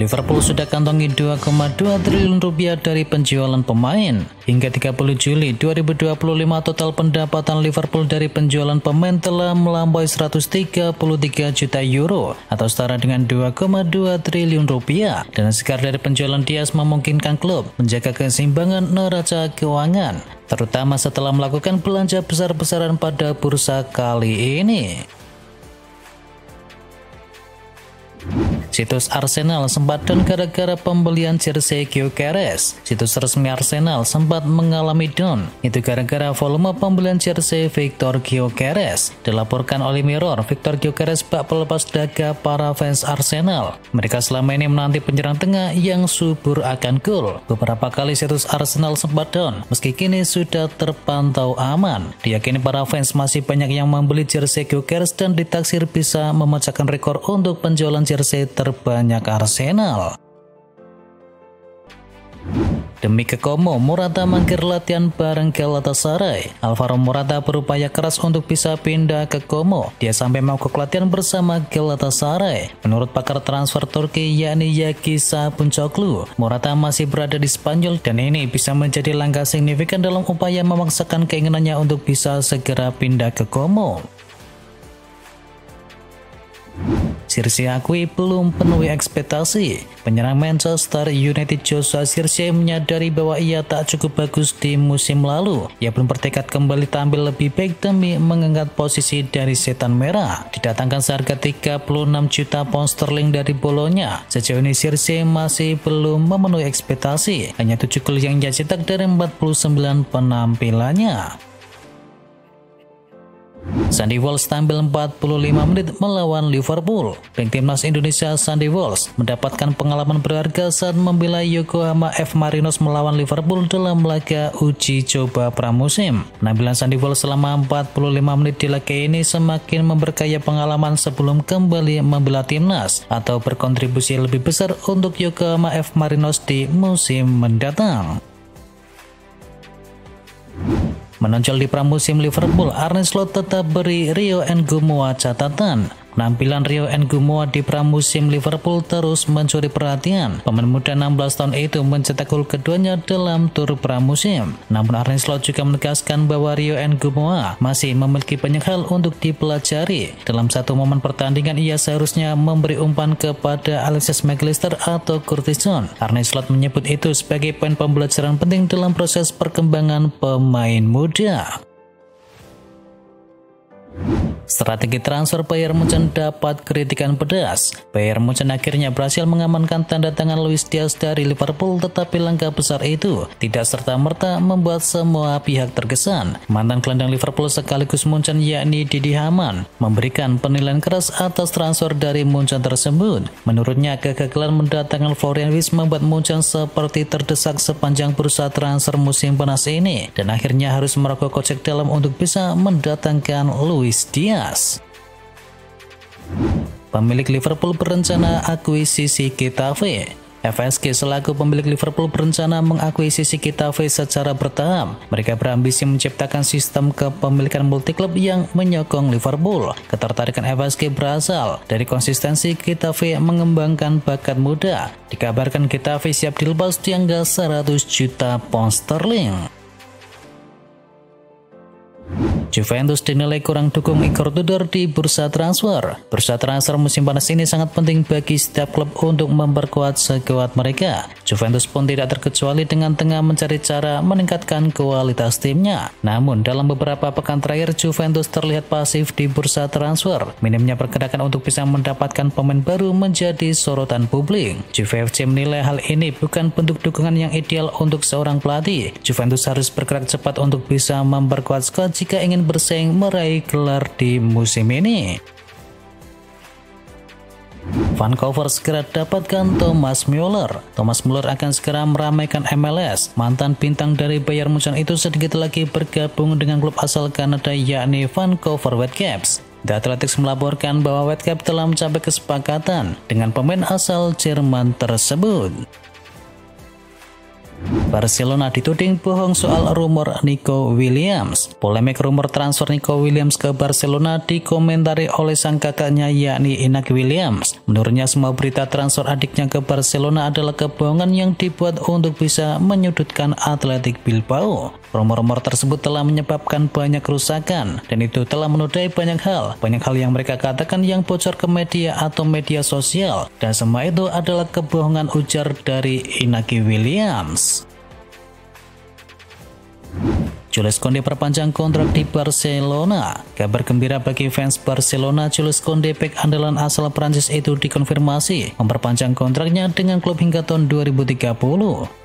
Liverpool sudah kantongi 2,2 triliun rupiah dari penjualan pemain. Hingga 30 Juli 2025 total pendapatan Liverpool dari penjualan pemain telah melampaui 133 juta euro atau setara dengan 2,2 triliun rupiah. Dan sekarang dari penjualan Diaz memungkinkan klub menjaga keseimbangan neraca keuangan, terutama setelah melakukan belanja besar-besaran pada bursa kali ini. Situs Arsenal sempat down gara-gara pembelian jersey Gyökeres. Situs resmi Arsenal sempat mengalami down, itu gara-gara volume pembelian jersey Viktor Gyökeres. Dilaporkan oleh Mirror, Viktor Gyökeres bak pelepas daga para fans Arsenal. Mereka selama ini menanti penyerang tengah yang subur akan gol. Beberapa kali situs Arsenal sempat down, meski kini sudah terpantau aman. Diyakini para fans masih banyak yang membeli jersey Gyökeres dan ditaksir bisa memecahkan rekor untuk penjualan jersey terbanyak Arsenal. Demi ke Como, Morata mangkir latihan bareng Galatasaray. Alvaro Morata berupaya keras untuk bisa pindah ke Como. Dia sampai mogok latihan bersama Galatasaray. Menurut pakar transfer Turki yakni Yaki Sabunçoglu, Morata masih berada di Spanyol dan ini bisa menjadi langkah signifikan dalam upaya memaksakan keinginannya untuk bisa segera pindah ke Como. Zirkzee akui belum penuhi ekspektasi. Penyerang Manchester United Joshua Zirkzee menyadari bahwa ia tak cukup bagus di musim lalu. Ia pun bertekad kembali tampil lebih baik demi mengangkat posisi dari setan merah. Didatangkan seharga 36 juta pound sterling dari Bolonya. Sejauh ini Zirkzee masih belum memenuhi ekspektasi. Hanya 7 gol yang ia cetak dari 49 penampilannya. Sandy Walsh tampil 45 menit melawan Liverpool. Bek timnas Indonesia Sandy Walsh mendapatkan pengalaman berharga saat membela Yokohama F Marinos melawan Liverpool dalam laga uji coba pramusim. Penampilan Sandy Walsh selama 45 menit di laga ini semakin memperkaya pengalaman sebelum kembali membela timnas atau berkontribusi lebih besar untuk Yokohama F Marinos di musim mendatang. Menonjol di pramusim Liverpool, Arne Slot tetap beri Rio N'Gumoa catatan. Penampilan Rio N'Gumoa di pramusim Liverpool terus mencuri perhatian. Pemain muda 16 tahun itu mencetak gol keduanya dalam tur pramusim. Namun Arne Slot juga menegaskan bahwa Rio N'Gumoa masih memiliki banyak hal untuk dipelajari. Dalam satu momen pertandingan ia seharusnya memberi umpan kepada Alexis McAllister atau Curtis Jones. Arne Slot menyebut itu sebagai poin pembelajaran penting dalam proses perkembangan pemain muda. Strategi transfer Bayern Munchen dapat kritikan pedas. Bayern Munchen akhirnya berhasil mengamankan tanda tangan Luis Diaz dari Liverpool, tetapi langkah besar itu tidak serta-merta membuat semua pihak terkesan. Mantan gelandang Liverpool sekaligus Munchen yakni Didi Hamann memberikan penilaian keras atas transfer dari Munchen tersebut. Menurutnya, kegagalan mendatangkan Florian Wirtz membuat Munchen seperti terdesak sepanjang bursa transfer musim panas ini dan akhirnya harus merogoh kocek dalam untuk bisa mendatangkan Luis Diaz. Pemilik Liverpool berencana akuisisi Getafe. FSG selaku pemilik Liverpool berencana mengakuisisi Getafe secara bertahap. Mereka berambisi menciptakan sistem kepemilikan multiklub yang menyokong Liverpool. Ketertarikan FSG berasal dari konsistensi Getafe mengembangkan bakat muda. Dikabarkan Getafe siap dilepas di angka 100 juta pound sterling. Juventus dinilai kurang dukung Igor Tudor di bursa transfer. Bursa transfer musim panas ini sangat penting bagi setiap klub untuk memperkuat skuad mereka. Juventus pun tidak terkecuali dengan tengah mencari cara meningkatkan kualitas timnya. Namun dalam beberapa pekan terakhir Juventus terlihat pasif di bursa transfer. Minimnya pergerakan untuk bisa mendapatkan pemain baru menjadi sorotan publik. Juve FC menilai hal ini bukan bentuk dukungan yang ideal untuk seorang pelatih. Juventus harus bergerak cepat untuk bisa memperkuat skuad jika ingin bersaing meraih gelar di musim ini. Vancouver segera dapatkan Thomas Müller. Thomas Müller akan segera meramaikan MLS. Mantan bintang dari Bayern Munchen itu sedikit lagi bergabung dengan klub asal Kanada yakni Vancouver Whitecaps. The Athletics melaporkan bahwa Whitecaps telah mencapai kesepakatan dengan pemain asal Jerman tersebut. Barcelona dituding bohong soal rumor Nico Williams. Polemik rumor transfer Nico Williams ke Barcelona dikomentari oleh sang kakaknya yakni Iñaki Williams. Menurutnya semua berita transfer adiknya ke Barcelona adalah kebohongan yang dibuat untuk bisa menyudutkan Athletic Bilbao. Rumor-rumor tersebut telah menyebabkan banyak kerusakan dan itu telah menodai banyak hal yang mereka katakan yang bocor ke media atau media sosial, dan semua itu adalah kebohongan, ujar dari Iñaki Williams. Jules Koundé perpanjang kontrak di Barcelona. Kabar gembira bagi fans Barcelona, Jules Koundé bek andalan asal Prancis itu dikonfirmasi memperpanjang kontraknya dengan klub hingga tahun 2030.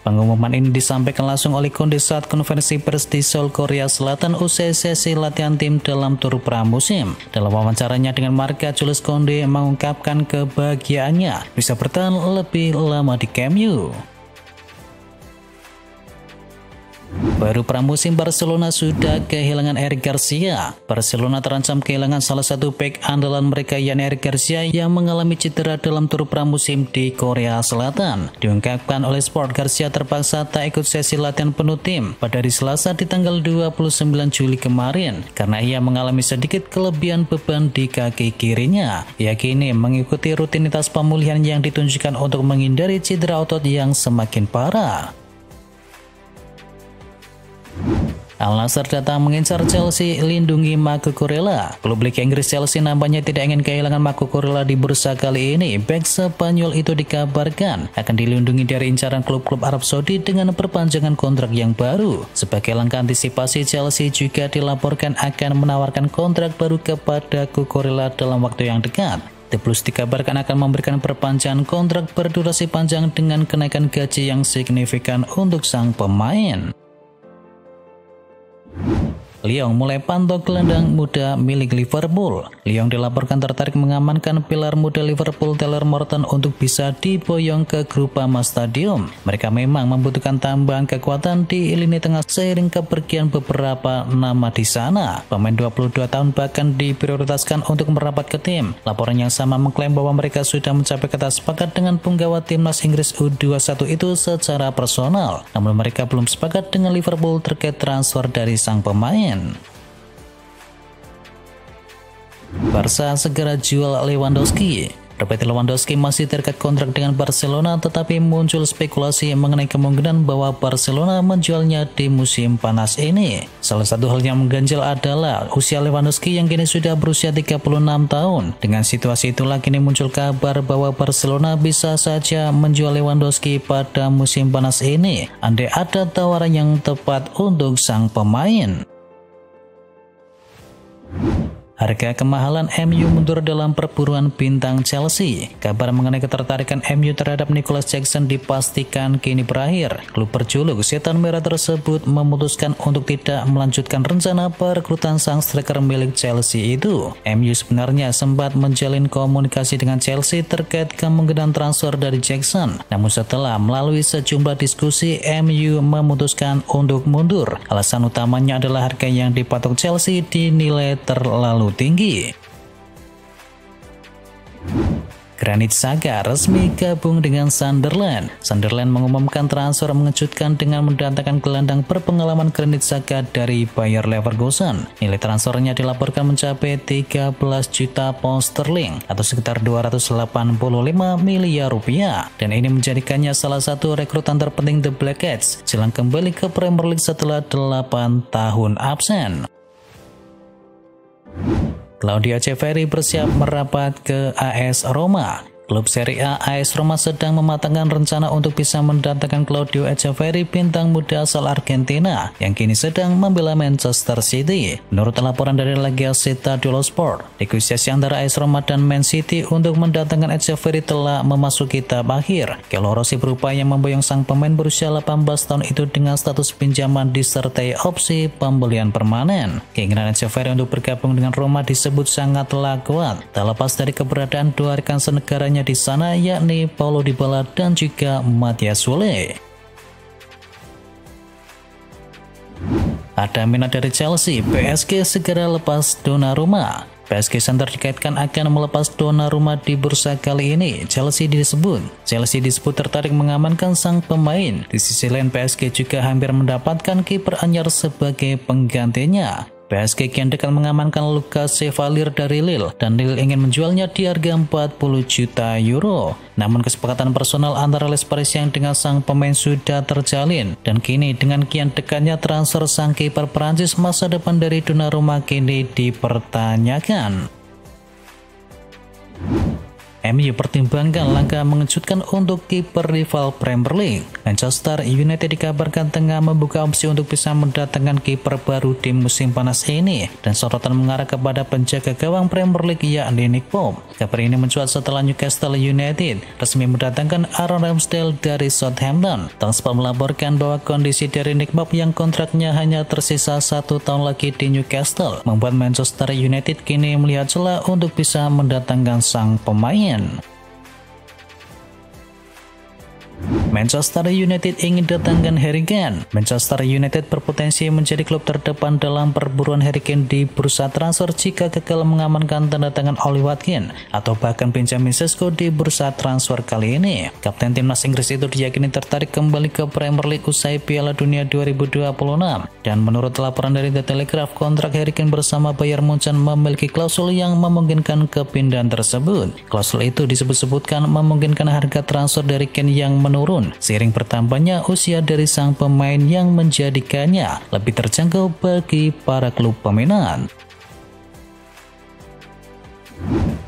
Pengumuman ini disampaikan langsung oleh Koundé saat konferensi pers di Seoul, Korea Selatan usai sesi latihan tim dalam tur pramusim. Dalam wawancaranya dengan Marca, Jules Koundé mengungkapkan kebahagiaannya bisa bertahan lebih lama di Camp Nou. Baru pramusim Barcelona sudah kehilangan Eric Garcia. Barcelona terancam kehilangan salah satu bek andalan mereka yakni Eric Garcia yang mengalami cedera dalam tur pramusim di Korea Selatan. Diungkapkan oleh Sport, Garcia terpaksa tak ikut sesi latihan penuh tim pada hari Selasa di tanggal 29 Juli kemarin karena ia mengalami sedikit kelebihan beban di kaki kirinya. Ia kini mengikuti rutinitas pemulihan yang ditunjukkan untuk menghindari cedera otot yang semakin parah. Al-Nassr datang mengincar Chelsea lindungi Marco Kurela. Klub Liga Inggris Chelsea nampaknya tidak ingin kehilangan Marco Kurela di bursa kali ini. Bek Spanyol itu dikabarkan akan dilindungi dari incaran klub-klub Arab Saudi dengan perpanjangan kontrak yang baru. Sebagai langkah antisipasi, Chelsea juga dilaporkan akan menawarkan kontrak baru kepada Kurela dalam waktu yang dekat. The Blues dikabarkan akan memberikan perpanjangan kontrak berdurasi panjang dengan kenaikan gaji yang signifikan untuk sang pemain. Lyon mulai pantau gelandang muda milik Liverpool. Lyon dilaporkan tertarik mengamankan pilar muda Liverpool Tyler Morton untuk bisa diboyong ke Groupama Stadium. Mereka memang membutuhkan tambahan kekuatan di lini tengah seiring kepergian beberapa nama di sana. Pemain 22 tahun bahkan diprioritaskan untuk merapat ke tim. Laporan yang sama mengklaim bahwa mereka sudah mencapai kata sepakat dengan penggawa timnas Inggris U21 itu secara personal. Namun mereka belum sepakat dengan Liverpool terkait transfer dari sang pemain. Barca segera jual Lewandowski. Robert Lewandowski masih terikat kontrak dengan Barcelona, tetapi muncul spekulasi mengenai kemungkinan bahwa Barcelona menjualnya di musim panas ini. Salah satu hal yang mengganjal adalah usia Lewandowski yang kini sudah berusia 36 tahun. Dengan situasi itulah kini muncul kabar bahwa Barcelona bisa saja menjual Lewandowski pada musim panas ini, andai ada tawaran yang tepat untuk sang pemain. Harga kemahalan MU mundur dalam perburuan bintang Chelsea. Kabar mengenai ketertarikan MU terhadap Nicholas Jackson dipastikan kini berakhir. Klub berjuluk Setan Merah tersebut memutuskan untuk tidak melanjutkan rencana perekrutan sang striker milik Chelsea itu. MU sebenarnya sempat menjalin komunikasi dengan Chelsea terkait kemungkinan transfer dari Jackson. Namun setelah melalui sejumlah diskusi, MU memutuskan untuk mundur. Alasan utamanya adalah harga yang dipatok Chelsea dinilai terlalu tinggi. Granit Xhaka resmi gabung dengan Sunderland. Sunderland mengumumkan transfer mengejutkan dengan mendatangkan gelandang berpengalaman Granit Xhaka dari Bayer Leverkusen. Nilai transfernya dilaporkan mencapai 13 juta pound sterling atau sekitar 285 miliar rupiah. Dan ini menjadikannya salah satu rekrutan terpenting The Blackcats jelang kembali ke Premier League setelah 8 tahun absen. Claudio Echeverri bersiap merapat ke AS Roma. Klub Serie A AS Roma sedang mematangkan rencana untuk bisa mendatangkan Claudio Echeverri, bintang muda asal Argentina yang kini sedang membela Manchester City. Menurut laporan dari La Gazzetta dello Sport, negosiasi antara AS Roma dan Man City untuk mendatangkan Echeverri telah memasuki tahap akhir. Chievo Rossi berupaya memboyong sang pemain berusia 18 tahun itu dengan status pinjaman disertai opsi pembelian permanen. Keinginan Echeverri untuk bergabung dengan Roma disebut sangatlah kuat, tak lepas dari keberadaan dua rekan senegaranya di sana yakni Paulo Dybala dan juga Matthias Sule. Ada minat dari Chelsea, PSG segera lepas Donnarumma. PSG Center dikaitkan akan melepas Donnarumma di bursa kali ini. Chelsea disebut tertarik mengamankan sang pemain. Di sisi lain, PSG juga hampir mendapatkan kiper anyar sebagai penggantinya. PSG kian dekat mengamankan Lucas Chevalier dari Lille, dan Lille ingin menjualnya di harga 40 juta euro. Namun kesepakatan personal antara Les Parisiens dengan sang pemain sudah terjalin, dan kini dengan kian dekatnya transfer sang kiper Prancis, masa depan dari Donnarumma kini dipertanyakan. MU pertimbangkan langkah mengejutkan untuk kiper rival Premier League. Manchester United dikabarkan tengah membuka opsi untuk bisa mendatangkan kiper baru di musim panas ini, dan sorotan mengarah kepada penjaga gawang Premier League yakni Nick Pope. Kabar ini mencuat setelah Newcastle United resmi mendatangkan Aaron Ramsdale dari Southampton. Transfer melaporkan bahwa kondisi dari Nick Pope yang kontraknya hanya tersisa 1 tahun lagi di Newcastle membuat Manchester United kini melihat celah untuk bisa mendatangkan sang pemain. Manchester United ingin datangkan Harry Kane. Manchester United berpotensi menjadi klub terdepan dalam perburuan Harry Kane di bursa transfer jika gagal mengamankan tanda tangan Oli Watkins atau bahkan Benjamin Sesko di bursa transfer kali ini. Kapten timnas Inggris itu diyakini tertarik kembali ke Premier League usai Piala Dunia 2026, dan menurut laporan dari The Telegraph, kontrak Harry Kane bersama Bayern Munchen memiliki klausul yang memungkinkan kepindahan tersebut. Klausul itu disebut-sebutkan memungkinkan harga transfer dari Kane yang menurun seiring bertambahnya usia dari sang pemain yang menjadikannya lebih terjangkau bagi para klub peminat.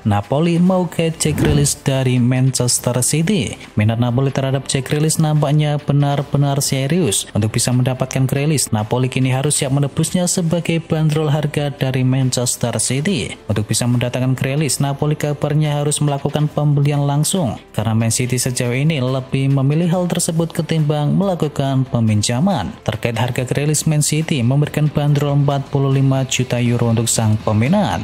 Napoli mau get Jack Grealish dari Manchester City. Minat Napoli terhadap Jack Grealish nampaknya benar-benar serius. Untuk bisa mendapatkan Grealish, Napoli kini harus siap menebusnya sebagai bandrol harga dari Manchester City. Untuk bisa mendatangkan Grealish, Napoli kabarnya harus melakukan pembelian langsung, karena Man City sejauh ini lebih memilih hal tersebut ketimbang melakukan peminjaman. Terkait harga Grealish, Man City memberikan bandrol 45 juta euro untuk sang peminat.